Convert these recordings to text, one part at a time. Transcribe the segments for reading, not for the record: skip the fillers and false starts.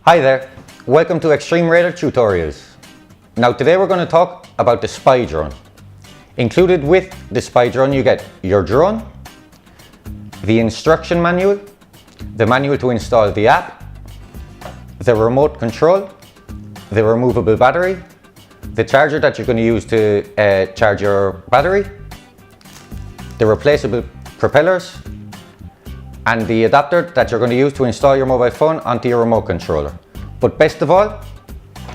Hi there, welcome to Extreme Radar Tutorials. Now today we're going to talk about the spy drone. Included with the spy drone you get your drone, the instruction manual, the manual to install the app, the remote control, the removable battery, the charger that you're going to use to charge your battery, the replaceable propellers, and the adapter that you're going to use to install your mobile phone onto your remote controller. But best of all,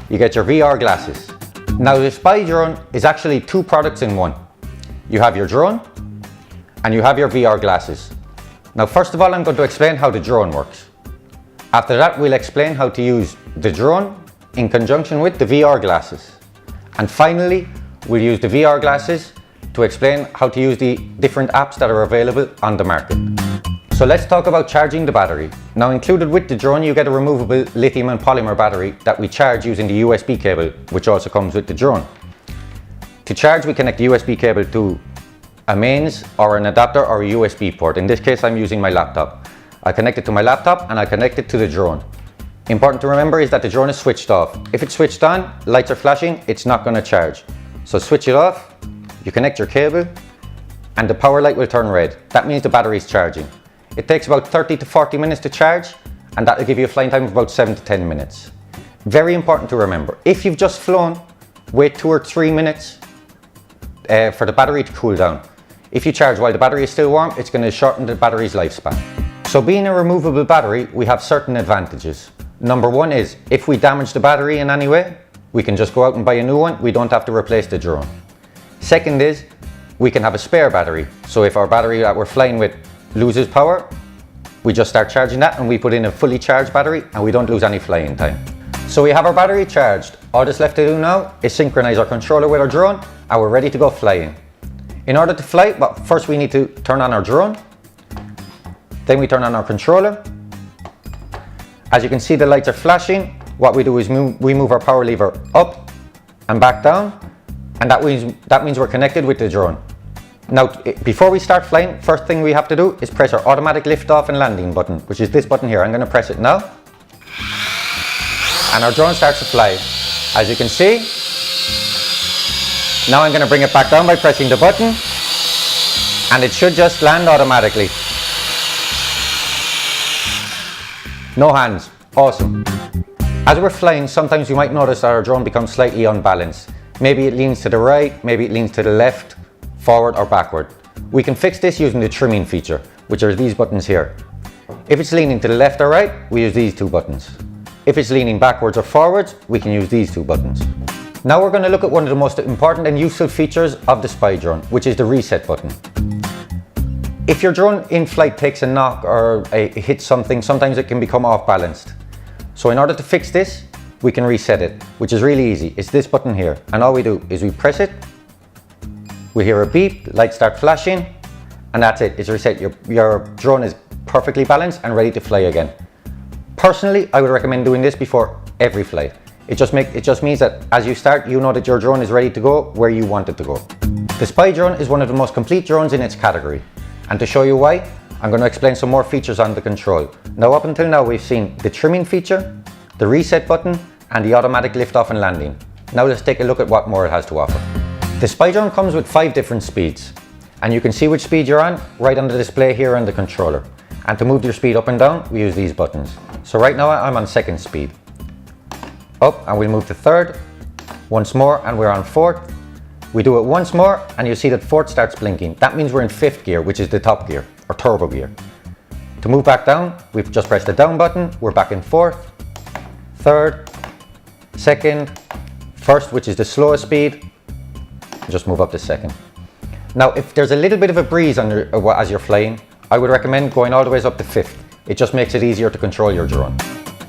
you get your VR glasses. Now the spy drone is actually two products in one. You have your drone and you have your VR glasses. Now first of all, I'm going to explain how the drone works. After that, we'll explain how to use the drone in conjunction with the VR glasses. And finally, we'll use the VR glasses to explain how to use the different apps that are available on the market. So let's talk about charging the battery. Now included with the drone you get a removable lithium and polymer battery that we charge using the USB cable, which also comes with the drone. To charge, we connect the USB cable to a mains or an adapter or a USB port. In this case I'm using my laptop. I connect it to my laptop and I connect it to the drone. Important to remember is that the drone is switched off. If it's switched on, lights are flashing, it's not going to charge. So switch it off, you connect your cable and the power light will turn red. That means the battery is charging. It takes about 30 to 40 minutes to charge and that will give you a flying time of about 7 to 10 minutes. Very important to remember, if you've just flown, wait 2 or 3 minutes for the battery to cool down. If you charge while the battery is still warm, it's going to shorten the battery's lifespan. So being a removable battery, we have certain advantages. Number one is, if we damage the battery in any way, we can just go out and buy a new one, we don't have to replace the drone. Second is, we can have a spare battery. So if our battery that we're flying with loses power, we just start charging that and we put in a fully charged battery and we don't lose any flying time. So we have our battery charged. All that's left to do now is synchronize our controller with our drone and we're ready to go flying. In order to fly, well, first we need to turn on our drone, then we turn on our controller. As you can see, the lights are flashing. What we do is we move our power lever up and back down, and that means we're connected with the drone. Now, before we start flying, first thing we have to do is press our automatic lift-off and landing button, which is this button here. I'm going to press it now. And our drone starts to fly. As you can see, now I'm going to bring it back down by pressing the button, and it should just land automatically. No hands. Awesome. As we're flying, sometimes you might notice that our drone becomes slightly unbalanced. Maybe it leans to the right, maybe it leans to the left, forward or backward. We can fix this using the trimming feature, which are these buttons here. If it's leaning to the left or right, we use these two buttons. If it's leaning backwards or forwards, we can use these two buttons. Now we're going to look at one of the most important and useful features of the spy drone, which is the reset button. If your drone in flight takes a knock or hits something, sometimes it can become off balanced. So in order to fix this, we can reset it, which is really easy. It's this button here, and all we do is we press it, we hear a beep, lights start flashing, and that's it. It's reset. Your drone is perfectly balanced and ready to fly again. Personally, I would recommend doing this before every flight. It just means that as you start, you know that your drone is ready to go where you want it to go. The spy drone is one of the most complete drones in its category. And to show you why, I'm going to explain some more features on the control. Now up until now we've seen the trimming feature, the reset button, and the automatic lift-off and landing. Now let's take a look at what more it has to offer. The spy drone comes with 5 different speeds, and you can see which speed you're on right on the display here on the controller. And to move your speed up and down, we use these buttons. So right now I'm on 2nd speed. Up and we'll move to 3rd, once more and we're on 4th. We do it once more and you'll see that 4th starts blinking. That means we're in 5th gear, which is the top gear or turbo gear. To move back down, we've just pressed the down button, we're back in 4th, 3rd, 2nd, 1st, which is the slowest speed. Just move up to 2nd. Now if there's a little bit of a breeze as you're flying, I would recommend going all the way up to 5th. It just makes it easier to control your drone.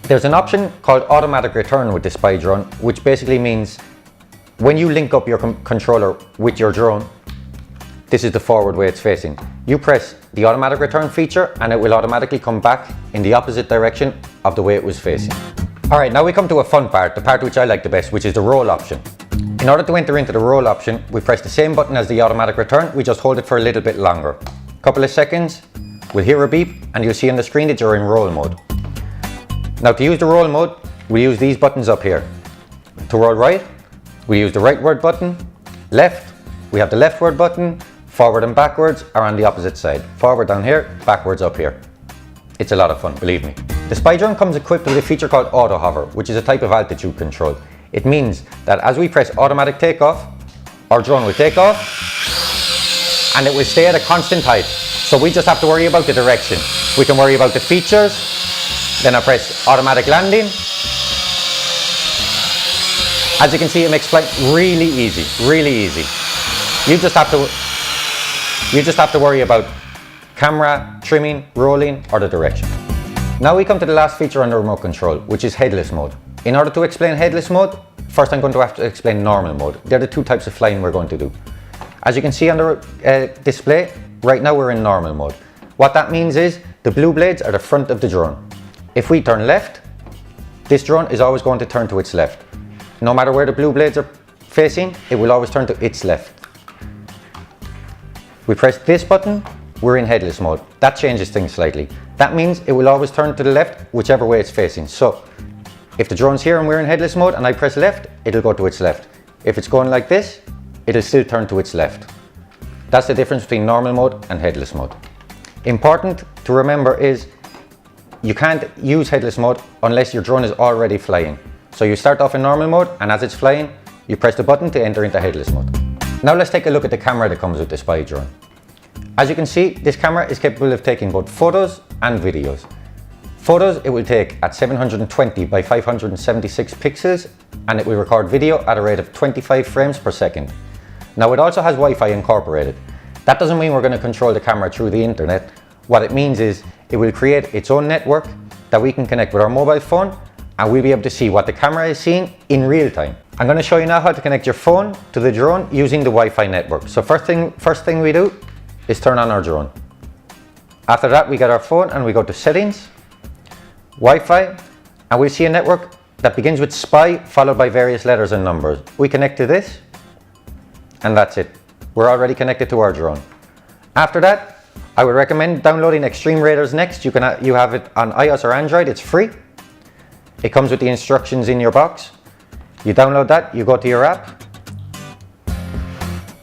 There's an option called automatic return with the spy drone, which basically means when you link up your controller with your drone, this is the forward way it's facing. You press the automatic return feature and it will automatically come back in the opposite direction of the way it was facing. Alright, now we come to a fun part, the part which I like the best, which is the roll option. In order to enter into the roll option, we press the same button as the automatic return, we just hold it for a little bit longer. Couple of seconds, we'll hear a beep and you'll see on the screen that you're in roll mode. Now to use the roll mode, we use these buttons up here. To roll right, we use the rightward button. Left, we have the leftward button. Forward and backwards are on the opposite side. Forward down here, backwards up here. It's a lot of fun, believe me. The spy drone comes equipped with a feature called auto hover, which is a type of altitude control. It means that as we press automatic takeoff, our drone will take off and it will stay at a constant height. So we just have to worry about the direction. We can worry about the features. Then I press automatic landing. As you can see, it makes flight really easy, really easy. You just have to worry about camera, trimming, rolling, or the direction. Now we come to the last feature on the remote control, which is headless mode. In order to explain headless mode, first I'm going to have to explain normal mode. They're the two types of flying we're going to do. As you can see on the display, right now we're in normal mode. What that means is the blue blades are the front of the drone. If we turn left, this drone is always going to turn to its left. No matter where the blue blades are facing, it will always turn to its left. We press this button, we're in headless mode. That changes things slightly. That means it will always turn to the left, whichever way it's facing. So, if the drone's here and we're in headless mode and I press left, it'll go to its left. If it's going like this, it'll still turn to its left. That's the difference between normal mode and headless mode. Important to remember is you can't use headless mode unless your drone is already flying. So you start off in normal mode and as it's flying, you press the button to enter into headless mode. Now let's take a look at the camera that comes with the spy drone. As you can see, this camera is capable of taking both photos and videos. Photos it will take at 720 by 576 pixels and it will record video at a rate of 25 frames per second. Now it also has Wi-Fi incorporated. That doesn't mean we're going to control the camera through the internet. What it means is it will create its own network that we can connect with our mobile phone and we'll be able to see what the camera is seeing in real time. I'm going to show you now how to connect your phone to the drone using the Wi-Fi network. So first thing we do is turn on our drone. After that we get our phone and we go to settings, Wi-Fi, and we'll see a network that begins with spy followed by various letters and numbers. We connect to this and that's it. We're already connected to our drone. After that, I would recommend downloading Extreme Radar's Next. You have it on iOS or Android, it's free. It comes with the instructions in your box. You download that, you go to your app.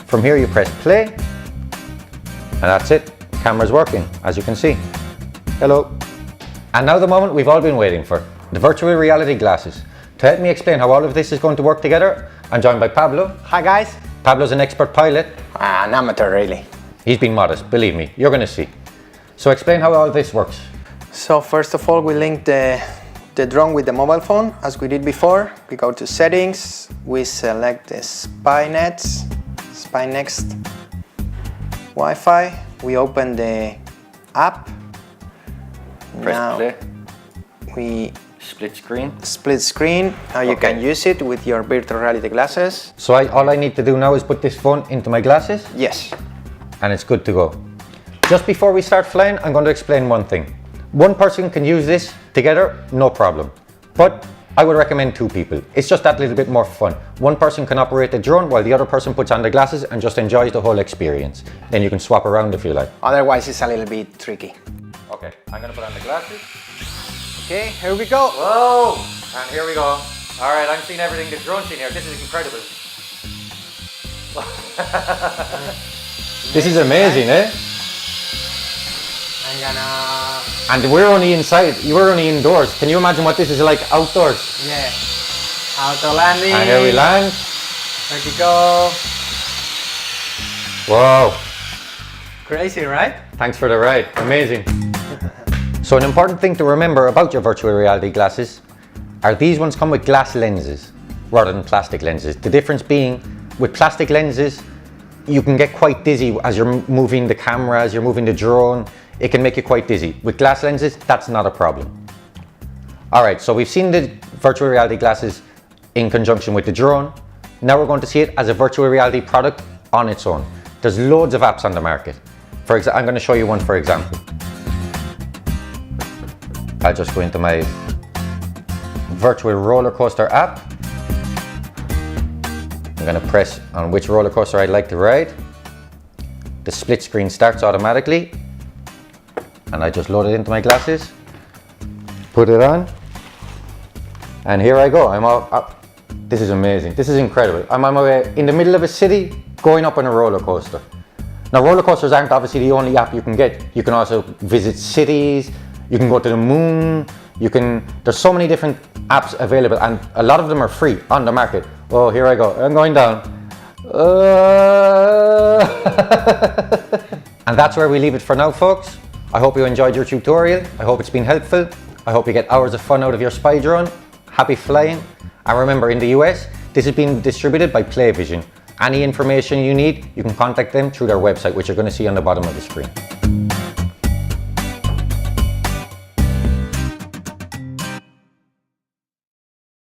From here you press play. And that's it. Camera's working, as you can see. Hello. And now the moment we've all been waiting for, the virtual reality glasses. To help me explain how all of this is going to work together, I'm joined by Pablo. Hi guys. Pablo's an expert pilot. An amateur really. He's been modest, believe me, you're going to see. So explain how all this works. So first of all we link the drone with the mobile phone as we did before. We go to settings, we select the Spy Next Wi-Fi, we open the app. Press now play. We Split screen. split screen. Now you can use it with your virtual reality glasses. So all I need to do now is put this phone into my glasses Yes. and it's good to go. Just before we start flying, I'm going to explain one thing. One person can use this together, no problem. But I would recommend two people. It's just that little bit more fun. One person can operate the drone while the other person puts on the glasses and just enjoys the whole experience. Then you can swap around if you like. Otherwise it's a little bit tricky. Okay, I'm going to put on the glasses. Okay, here we go. Whoa! And here we go. All right, I'm seeing everything the drone's seen here. This is incredible. This is amazing, eh? I'm gonna... And we're only inside, you're only indoors. Can you imagine what this is like outdoors? Yeah. Auto landing. And here we land. There we go. Whoa. Crazy, right? Thanks for the ride. Amazing. So an important thing to remember about your virtual reality glasses are these ones come with glass lenses rather than plastic lenses. The difference being with plastic lenses, you can get quite dizzy as you're moving the camera, as you're moving the drone. It can make you quite dizzy. With glass lenses, that's not a problem. All right, so we've seen the virtual reality glasses in conjunction with the drone. Now we're going to see it as a virtual reality product on its own. There's loads of apps on the market. For example, I'm going to show you one for example. I'll just go into my virtual roller coaster app. I'm going to press on which roller coaster I'd like to ride. The split screen starts automatically. And I just load it into my glasses, put it on, And here I go. This is amazing. This is incredible. I'm on my way in the middle of a city going up on a roller coaster. Now, roller coasters aren't obviously the only app you can get. You can also visit cities, you can go to the moon, there's so many different apps available, and a lot of them are free on the market. Oh, here I go. I'm going down. And that's where we leave it for now, folks. I hope you enjoyed your tutorial. I hope it's been helpful. I hope you get hours of fun out of your spy drone. Happy flying. And remember, in the US, this has been distributed by Playvision. Any information you need, you can contact them through their website, which you're going to see on the bottom of the screen.